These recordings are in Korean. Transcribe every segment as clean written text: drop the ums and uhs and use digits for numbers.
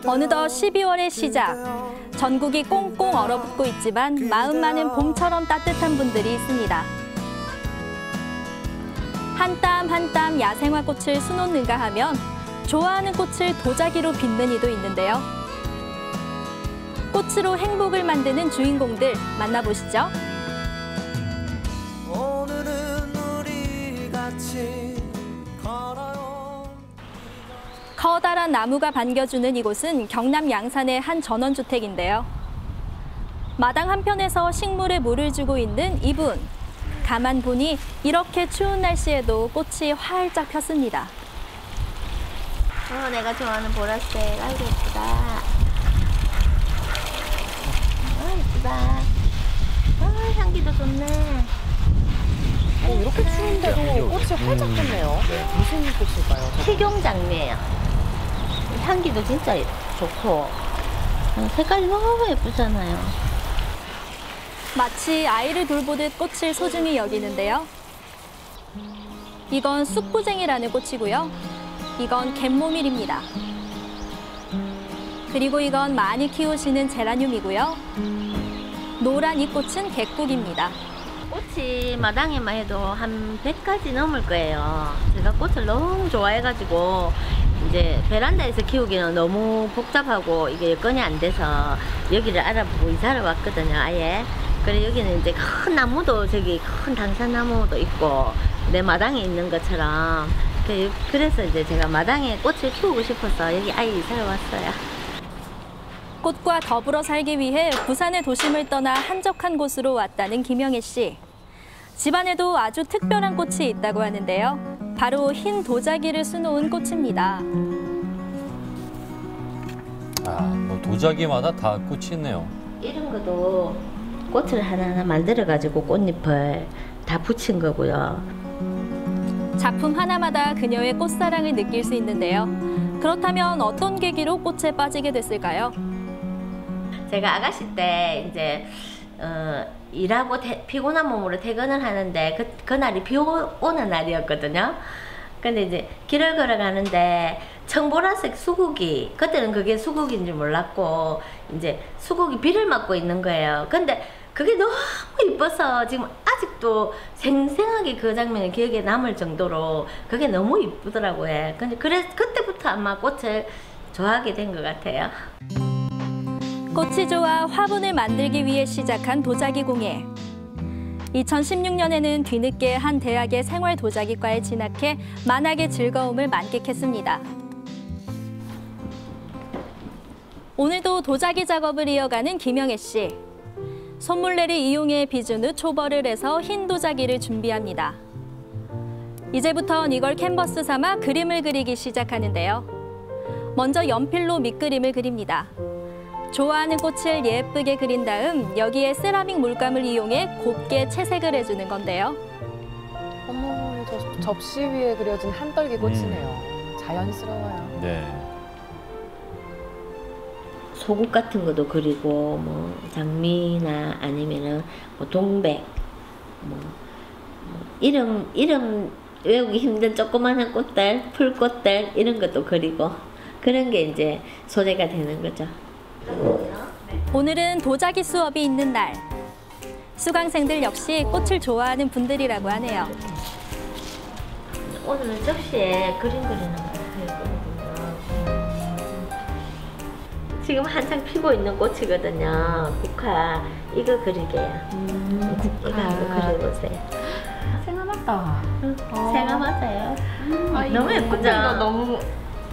어느덧 12월의 시작. 전국이 꽁꽁 얼어붙고 있지만 마음만은 봄처럼 따뜻한 분들이 있습니다. 한 땀 한 땀 야생화 꽃을 수놓는가 하면 좋아하는 꽃을 도자기로 빚는 이도 있는데요. 꽃으로 행복을 만드는 주인공들 만나보시죠. 오늘은 우리 같이 걸어요. 커다란 나무가 반겨주는 이곳은 경남 양산의 한 전원주택인데요. 마당 한편에서 식물에 물을 주고 있는 이분. 가만 보니 이렇게 추운 날씨에도 꽃이 활짝 폈습니다. 내가 좋아하는 보라색. 아이고 예쁘다. 예쁘다. 향기도 좋네. 이렇게 추운데도 꽃이 활짝 폈네요. 무슨 꽃일까요? 식용장미예요. 향기도 진짜 좋고 색깔이 너무 예쁘잖아요. 마치 아이를 돌보듯 꽃을 소중히 여기는데요. 이건 쑥부쟁이라는 꽃이고요. 이건 갯모밀입니다. 그리고 이건 많이 키우시는 제라늄이고요. 노란 이 꽃은 객국입니다. 꽃이 마당에만 해도 한 100가지 넘을 거예요. 제가 꽃을 너무 좋아해가지고 이제 베란다에서 키우기는 너무 복잡하고 이게 여건이 안 돼서 여기를 알아보고 이사를 왔거든요, 아예. 그래 여기는 이제 큰 나무도 저기 큰 당산나무도 있고 내 마당에 있는 것처럼 그래서 이제 제가 마당에 꽃을 키우고 싶어서 여기 아예 이사를 왔어요. 꽃과 더불어 살기 위해 부산의 도심을 떠나 한적한 곳으로 왔다는 김영애 씨. 집안에도 아주 특별한 꽃이 있다고 하는데요. 바로 흰 도자기를 수놓은 꽃입니다. 뭐 도자기마다 다 꽃이 있네요. 이런 것도 꽃을 하나하나 만들어가지고 꽃잎을 다 붙인 거고요. 작품 하나마다 그녀의 꽃사랑을 느낄 수 있는데요. 그렇다면 어떤 계기로 꽃에 빠지게 됐을까요? 제가 아가씨 때 이제 일하고 피곤한 몸으로 퇴근을 하는데 그날이 비 오는 날이었거든요. 근데 이제 길을 걸어가는데 청보라색 수국이, 그때는 그게 수국인지 몰랐고 이제 수국이 비를 맞고 있는 거예요. 근데 그게 너무 이뻐서 지금 아직도 생생하게 그 장면이 기억에 남을 정도로 그게 너무 이쁘더라고요. 근데 그때부터 아마 꽃을 좋아하게 된 것 같아요. 꽃이 좋아 화분을 만들기 위해 시작한 도자기 공예. 2016년에는 뒤늦게 한 대학의 생활 도자기과에 진학해 만학의 즐거움을 만끽했습니다. 오늘도 도자기 작업을 이어가는 김영애 씨. 손물레를 이용해 빚은 후 초벌을 해서 흰 도자기를 준비합니다. 이제부턴 이걸 캔버스 삼아 그림을 그리기 시작하는데요. 먼저 연필로 밑그림을 그립니다. 좋아하는 꽃을 예쁘게 그린 다음 여기에 세라믹 물감을 이용해 곱게 채색을 해주는 건데요. 어머, 저 접시 위에 그려진 한떨기 꽃이네요. 자연스러워요. 네. 소국 같은 것도 그리고 뭐 장미나 아니면은 뭐 동백, 뭐 이름 외우기 힘든 조그마한 꽃들, 풀꽃들 이런 것도 그리고 그런 게 이제 소재가 되는 거죠. 오늘은 도자기 수업이 있는 날. 수강생들 역시 꽃을 좋아하는 분들이라고 하네요. 오늘은 접시에 그림 그리는 거 했거든요. 지금 한창 피고 있는 꽃이거든요. 국화. 이거 그리게요. 이거 한번 그려보세요. 생화 맞다. 생화 맞아요. 너무 예쁘죠? 너무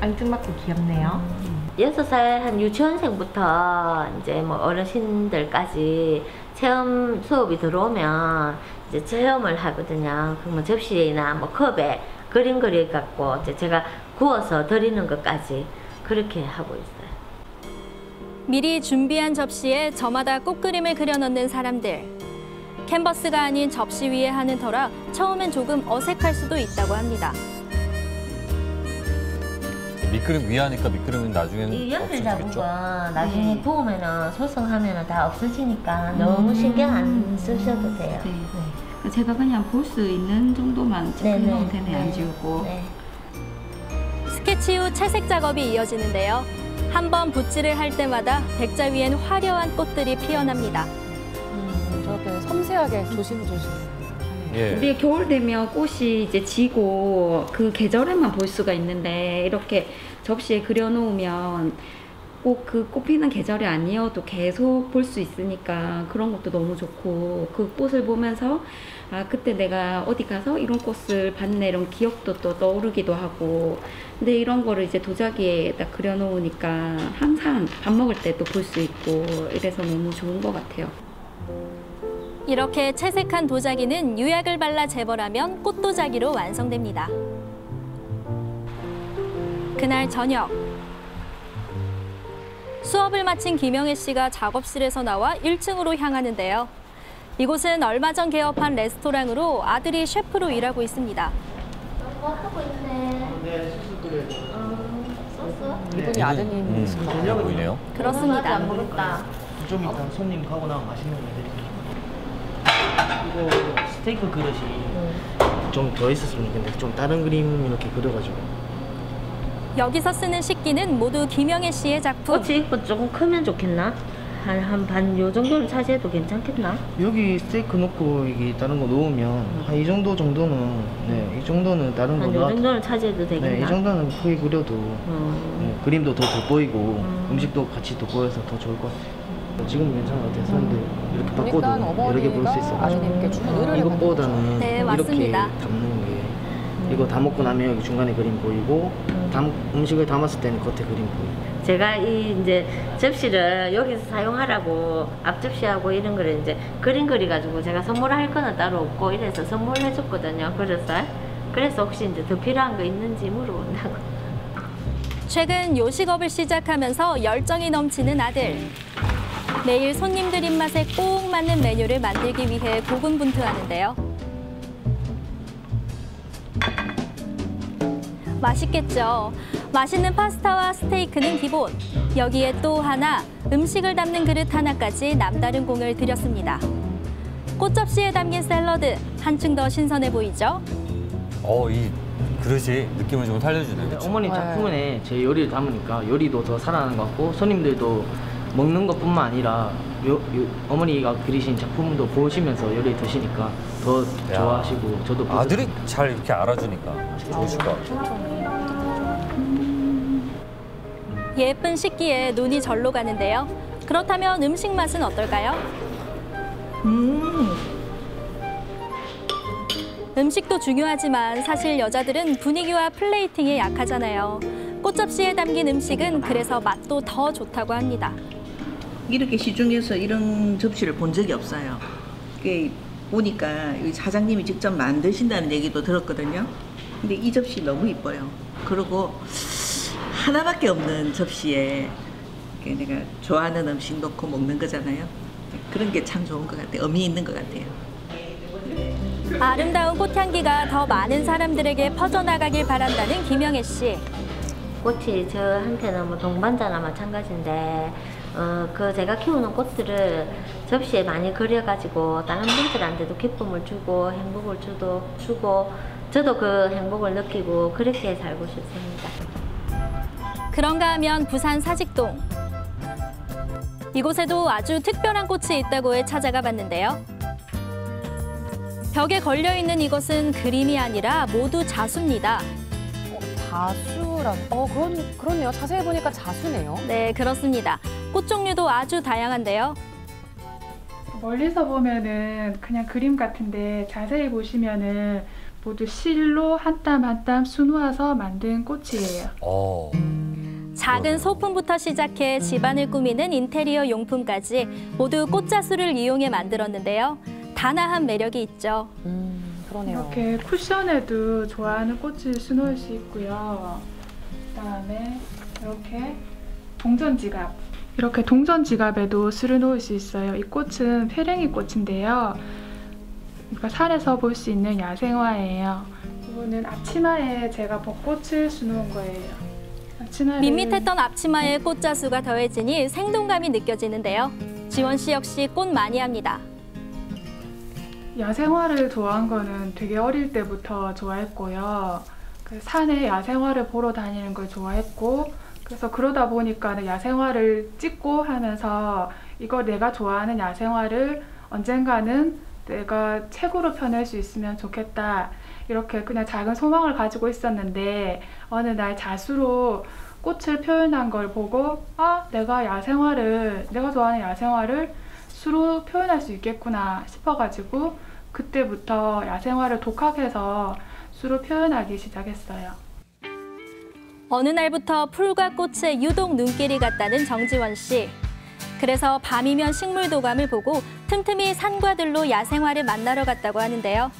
앙증맞고 귀엽네요. 6살 한 유치원생부터 이제 뭐 어르신들까지 체험 수업이 들어오면 이제 체험을 하거든요. 그러면 접시나 뭐 컵에 그림 그려갖고 이제 제가 구워서 드리는 것까지 그렇게 하고 있어요. 미리 준비한 접시에 저마다 꽃그림을 그려넣는 사람들. 캔버스가 아닌 접시 위에 하는 터라 처음엔 조금 어색할 수도 있다고 합니다. 밑그림 위에 하니까 밑그림은 나중에는 이 연필 잡은 없어지겠죠? 거 나중에 구우면은 소성하면은 다 없어지니까 너무 신경 안 쓰셔도 돼요. 네. 제가 그냥 볼 수 있는 정도만 체크해놓으면 되네, 안 지우고. 네. 깨치 후 채색 작업이 이어지는데요. 한 번 붓질을 할 때마다 백자 위엔 화려한 꽃들이 피어납니다. 저렇게 섬세하게 조심조심. 예. 우리 겨울 되면 꽃이 이제 지고 그 계절에만 볼 수가 있는데 이렇게 접시에 그려놓으면 꼭 그 꽃 피는 계절이 아니어도 계속 볼 수 있으니까 그런 것도 너무 좋고 그 꽃을 보면서 아 그때 내가 어디 가서 이런 꽃을 봤네 이런 기억도 또 떠오르기도 하고 근데 이런 거를 이제 도자기에 딱 그려놓으니까 항상 밥 먹을 때 또 볼 수 있고 이래서 너무 좋은 것 같아요. 이렇게 채색한 도자기는 유약을 발라 재벌하면 꽃도자기로 완성됩니다. 그날 저녁. 수업을 마친 김영애 씨가 작업실에서 나와 1층으로 향하는데요. 이곳은 얼마 전 개업한 레스토랑으로 아들이 셰프로 일하고 있습니다. 뭐 하고 있네. 네, 소스 끓여요. 소스? 이분이 아드님. 그래 보이네요. 그렇습니다. 안 먹었다. 좀 이따 손님 가고 나면 맛있는 거 해드릴게요. 이거 스테이크 그릇이 좀 더 있었으면 좋겠는데 좀 다른 그림 이렇게 그려가지고. 여기서 쓰는 식기는 모두 김영애 씨의 작품. 꽃이 조금 크면 좋겠나? 한 반 요 정도는 차지해도 괜찮겠나? 여기 스테이크 넣고 이게 다른 거 놓으면 한 이 정도는 네, 이 정도는 다른 거 한 요 넣어. 정도는 차지해도 되겠나? 네, 이 정도는 크게 그려도 네, 그림도 더 돋보이고 음식도 같이 돋보여서 더 좋을 것 같아요. 지금 괜찮은 것 같아요. 사람들 이렇게 그러니까 바꿔도 여러 개 볼 수 있어요. 아드님께 주는 의뢰를 이것보다는 네, 이렇게 맞습니다. 담는 게 이거 다 먹고 나면 여기 중간에 그림 보이고 음식을 담았을 때는 겉에 그림 보이고. 제가 이 이제 접시를 여기서 사용하라고 앞접시하고 이런 거를 이제 그림 그려가지고 제가 선물할 거는 따로 없고 이래서 선물해줬거든요. 그래서 혹시 이제 더 필요한 거 있는지 물어본다고. 최근 요식업을 시작하면서 열정이 넘치는 아들. 매일 손님들 입맛에 꼭 맞는 메뉴를 만들기 위해 고군분투하는데요. 맛있겠죠. 맛있는 파스타와 스테이크는 기본. 여기에 또 하나, 음식을 담는 그릇 하나까지 남다른 공을 들였습니다. 꽃접시에 담긴 샐러드, 한층 더 신선해 보이죠? 이 그릇이 느낌을 좀 살려주네요. 그쵸? 어머니 작품에 제 요리를 담으니까 요리도 더 살아나는 것 같고 손님들도 먹는 것뿐만 아니라 어머니가 그리신 작품도 보시면서 요리 드시니까 더 야, 좋아하시고 저도 아들이 잘 이렇게 알아주니까 좋으실 것 같아요. 예쁜 식기에 눈이 절로 가는데요. 그렇다면 음식 맛은 어떨까요? 음식도 중요하지만 사실 여자들은 분위기와 플레이팅에 약하잖아요. 꽃접시에 담긴 음식은 그래서 맛도 더 좋다고 합니다. 이렇게 시중에서 이런 접시를 본 적이 없어요. 그게 보니까 여기 사장님이 직접 만드신다는 얘기도 들었거든요. 근데 이 접시 너무 이뻐요. 그리고 하나밖에 없는 접시에 내가 좋아하는 음식 넣고 먹는 거잖아요. 그런 게 참 좋은 것 같아요. 의미 있는 것 같아요. 아름다운 꽃향기가 더 많은 사람들에게 퍼져나가길 바란다는 김영애 씨. 꽃이 저한테는 뭐 동반자나 마찬가지인데 그 제가 키우는 꽃들을 접시에 많이 그려가지고 다른 분들한테도 기쁨을 주고 행복을 주고 저도 그 행복을 느끼고 그렇게 살고 싶습니다. 그런가 하면 부산 사직동. 이곳에도 아주 특별한 꽃이 있다고 해 찾아가 봤는데요. 벽에 걸려있는 이것은 그림이 아니라 모두 자수입니다. 자수란. 그러네요. 자세히 보니까 자수네요. 네, 그렇습니다. 꽃 종류도 아주 다양한데요. 멀리서 보면은 그냥 그림 같은데 자세히 보시면은 모두 실로 한 땀 한 땀 수놓아서 만든 꽃이에요. 작은 소품부터 시작해 집안을 꾸미는 인테리어 용품까지 모두 꽃자수를 이용해 만들었는데요. 단아한 매력이 있죠. 그러네요. 이렇게 쿠션에도 좋아하는 꽃을 수놓을 수 있고요. 그다음에 이렇게 동전 지갑. 이렇게 동전 지갑에도 수를 놓을 수 있어요. 이 꽃은 페랭이 꽃인데요. 그러니까 산에서 볼 수 있는 야생화예요. 이거는 앞치마에 제가 벚꽃을 수놓은 거예요. 밋밋했던 앞치마에 꽃자수가 더해지니 생동감이 느껴지는데요. 지원 씨 역시 꽃 많이 합니다. 야생화를 좋아한 거는 되게 어릴 때부터 좋아했고요. 그 산에 야생화를 보러 다니는 걸 좋아했고, 그래서 그러다 보니까 야생화를 찍고 하면서 이거 내가 좋아하는 야생화를 언젠가는 내가 책으로 펴낼 수 있으면 좋겠다, 이렇게 그냥 작은 소망을 가지고 있었는데 어느 날 자수로 꽃을 표현한 걸 보고 내가 좋아하는 야생화를 수로 표현할 수 있겠구나 싶어가지고 그때부터 야생화를 독학해서 수로 표현하기 시작했어요. 어느 날부터 풀과 꽃에 유독 눈길이 갔다는 정지원 씨. 그래서 밤이면 식물도감을 보고 틈틈이 산과 들로 야생화를 만나러 갔다고 하는데요.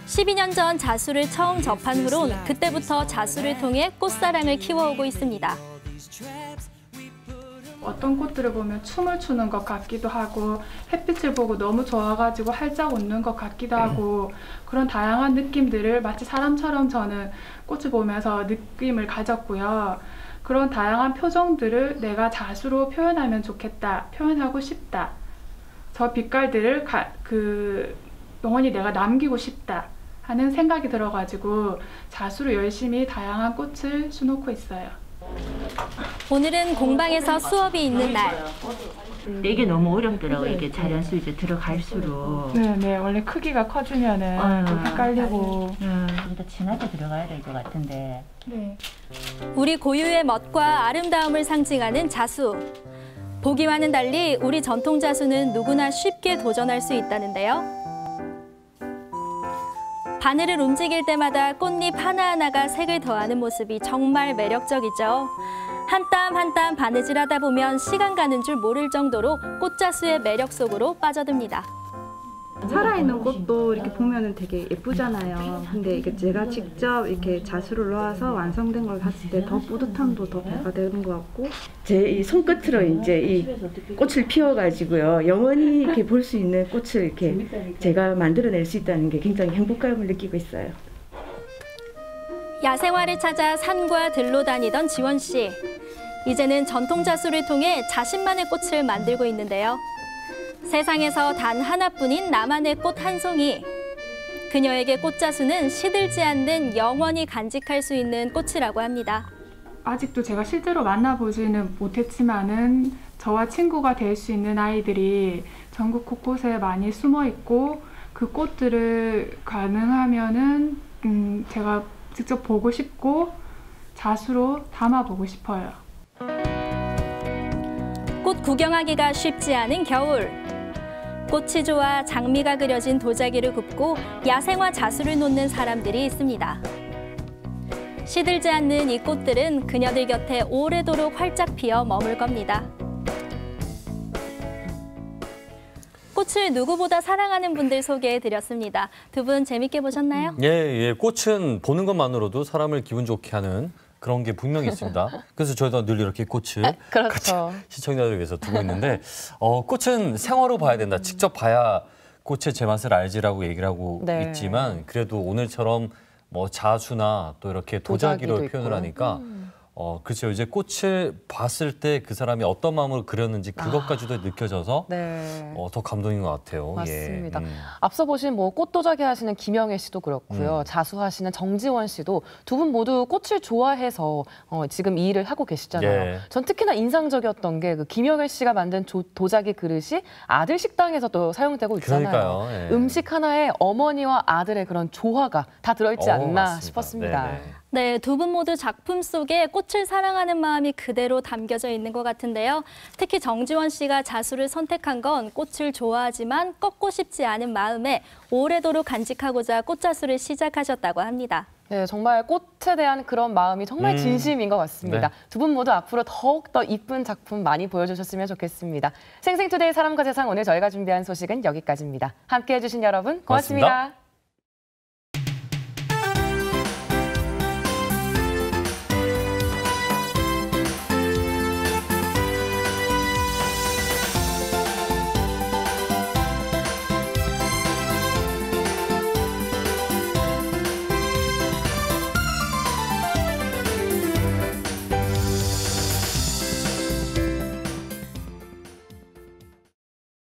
12년 전 자수를 처음 접한 후론 그때부터 자수를 통해 꽃사랑을 키워오고 있습니다. 어떤 꽃들을 보면 춤을 추는 것 같기도 하고 햇빛을 보고 너무 좋아가지고 활짝 웃는 것 같기도 하고 그런 다양한 느낌들을 마치 사람처럼 저는 꽃을 보면서 느낌을 가졌고요. 그런 다양한 표정들을 내가 자수로 표현하면 좋겠다, 표현하고 싶다. 저 빛깔들을 영원히 내가 남기고 싶다 하는 생각이 들어가지고 자수로 열심히 다양한 꽃을 수놓고 있어요. 오늘은 공방에서 수업이 있는 날. 이게 너무 어렵더라고요. 이게 자연수 이제 들어갈수록. 네, 원래 크기가 커지면은 좀 헷갈리고. 좀 더 진하게 들어가야 될 것 같은데. 네. 우리 고유의 멋과 아름다움을 상징하는 자수. 보기와는 달리 우리 전통 자수는 누구나 쉽게 도전할 수 있다는데요. 바늘을 움직일 때마다 꽃잎 하나하나가 색을 더하는 모습이 정말 매력적이죠. 한 땀 한 땀 바느질하다 보면 시간 가는 줄 모를 정도로 꽃자수의 매력 속으로 빠져듭니다. 살아있는 꽃도 이렇게 보면은 되게 예쁘잖아요. 근데 이게 제가 직접 이렇게 자수를 놓아서 완성된 걸 봤을 때 더 뿌듯함도 더 배가 되는 것 같고, 제 이 손끝으로 이제 이 꽃을 피워가지고요, 영원히 이렇게 볼 수 있는 꽃을 이렇게 제가 만들어낼 수 있다는 게 굉장히 행복감을 느끼고 있어요. 야생화를 찾아 산과 들로 다니던 지원 씨. 이제는 전통 자수를 통해 자신만의 꽃을 만들고 있는데요. 세상에서 단 하나뿐인 나만의 꽃 한 송이. 그녀에게 꽃자수는 시들지 않는 영원히 간직할 수 있는 꽃이라고 합니다. 아직도 제가 실제로 만나보지는 못했지만은 저와 친구가 될 수 있는 아이들이 전국 곳곳에 많이 숨어 있고 그 꽃들을 가능하면은 제가 직접 보고 싶고 자수로 담아보고 싶어요. 꽃 구경하기가 쉽지 않은 겨울. 꽃이 좋아 장미가 그려진 도자기를 굽고 야생화 자수를 놓는 사람들이 있습니다. 시들지 않는 이 꽃들은 그녀들 곁에 오래도록 활짝 피어 머물 겁니다. 꽃을 누구보다 사랑하는 분들 소개해드렸습니다. 두 분 재밌게 보셨나요? 예, 꽃은 보는 것만으로도 사람을 기분 좋게 하는 그런 게 분명히 있습니다. 그래서 저희도 늘 이렇게 꽃을 같이 시청자들을 위해서 두고 있는데 꽃은 생화로 봐야 된다. 직접 봐야 꽃의 제맛을 알지라고 얘기를 하고 있지만 그래도 오늘처럼 뭐 자수나 또 이렇게 도자기로 표현을 하니까 그렇죠. 이제 꽃을 봤을 때 그 사람이 어떤 마음으로 그렸는지 그것까지도 느껴져서 더 감동인 것 같아요. 맞습니다. 예. 앞서 보신 뭐 꽃도자기 하시는 김영애 씨도 그렇고요. 자수하시는 정지원 씨도 두 분 모두 꽃을 좋아해서 지금 이 일을 하고 계시잖아요. 예. 전 특히나 인상적이었던 게 그 김영애 씨가 만든 도자기 그릇이 아들 식당에서 또 사용되고 있잖아요. 그러니까요. 예. 음식 하나에 어머니와 아들의 그런 조화가 다 들어있지 않나 맞습니다. 싶었습니다. 네네. 네, 두 분 모두 작품 속에 꽃을 사랑하는 마음이 그대로 담겨져 있는 것 같은데요. 특히 정지원 씨가 자수를 선택한 건 꽃을 좋아하지만 꺾고 싶지 않은 마음에 오래도록 간직하고자 꽃자수를 시작하셨다고 합니다. 네, 정말 꽃에 대한 그런 마음이 정말 진심인 것 같습니다. 네. 두 분 모두 앞으로 더욱더 이쁜 작품 많이 보여주셨으면 좋겠습니다. 생생투데이 사람과 세상 오늘 저희가 준비한 소식은 여기까지입니다. 함께해 주신 여러분 고맙습니다.